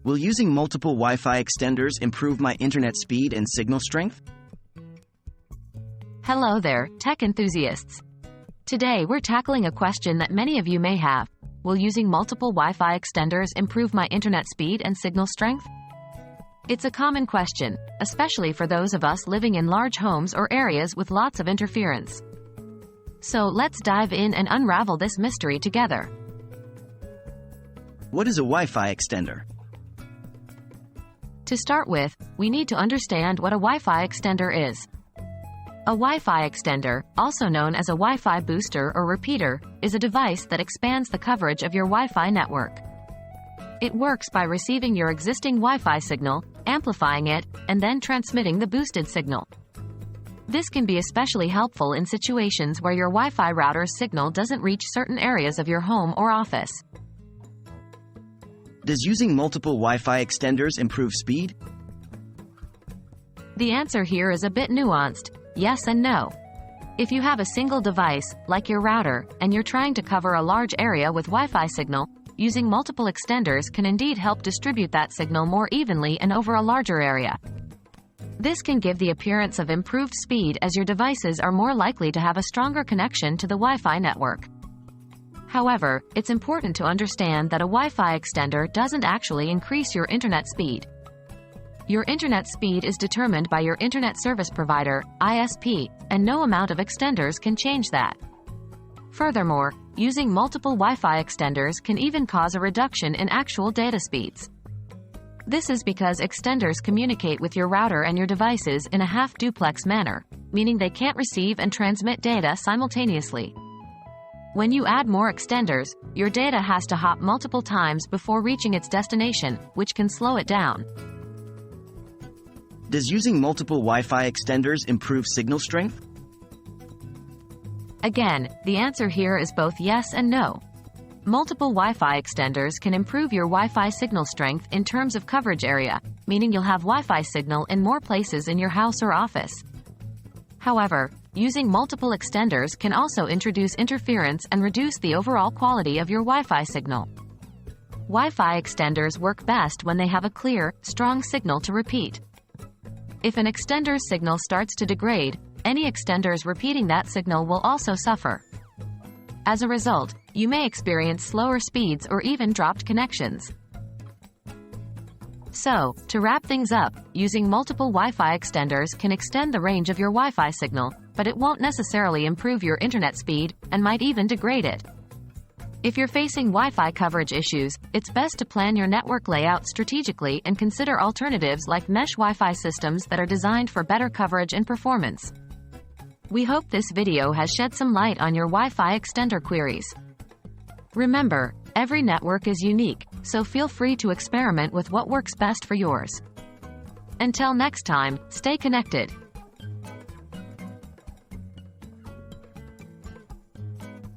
Will using multiple Wi-Fi extenders improve my internet speed and signal strength? Hello there, tech enthusiasts. Today we're tackling a question that many of you may have. Will using multiple Wi-Fi extenders improve my internet speed and signal strength? It's a common question, especially for those of us living in large homes or areas with lots of interference. So let's dive in and unravel this mystery together. What is a Wi-Fi extender? To start with, we need to understand what a Wi-Fi extender is. A Wi-Fi extender, also known as a Wi-Fi booster or repeater, is a device that expands the coverage of your Wi-Fi network. It works by receiving your existing Wi-Fi signal, amplifying it, and then transmitting the boosted signal. This can be especially helpful in situations where your Wi-Fi router's signal doesn't reach certain areas of your home or office. Does using multiple Wi-Fi extenders improve speed? The answer here is a bit nuanced, yes and no. If you have a single device, like your router, and you're trying to cover a large area with Wi-Fi signal, using multiple extenders can indeed help distribute that signal more evenly and over a larger area. This can give the appearance of improved speed as your devices are more likely to have a stronger connection to the Wi-Fi network. However, it's important to understand that a Wi-Fi extender doesn't actually increase your internet speed. Your internet speed is determined by your internet service provider, ISP, and no amount of extenders can change that. Furthermore, using multiple Wi-Fi extenders can even cause a reduction in actual data speeds. This is because extenders communicate with your router and your devices in a half-duplex manner, meaning they can't receive and transmit data simultaneously. When you add more extenders, your data has to hop multiple times before reaching its destination, which can slow it down. Does using multiple Wi-Fi extenders improve signal strength? Again, the answer here is both yes and no. Multiple Wi-Fi extenders can improve your Wi-Fi signal strength in terms of coverage area, meaning you'll have Wi-Fi signal in more places in your house or office. However, using multiple extenders can also introduce interference and reduce the overall quality of your Wi-Fi signal. Wi-Fi extenders work best when they have a clear, strong signal to repeat. If an extender's signal starts to degrade, any extenders repeating that signal will also suffer. As a result, you may experience slower speeds or even dropped connections. So, to wrap things up, using multiple Wi-Fi extenders can extend the range of your Wi-Fi signal, but it won't necessarily improve your internet speed, and might even degrade it. If you're facing Wi-Fi coverage issues, it's best to plan your network layout strategically and consider alternatives like mesh Wi-Fi systems that are designed for better coverage and performance. We hope this video has shed some light on your Wi-Fi extender queries. Remember, every network is unique, so feel free to experiment with what works best for yours. Until next time, stay connected.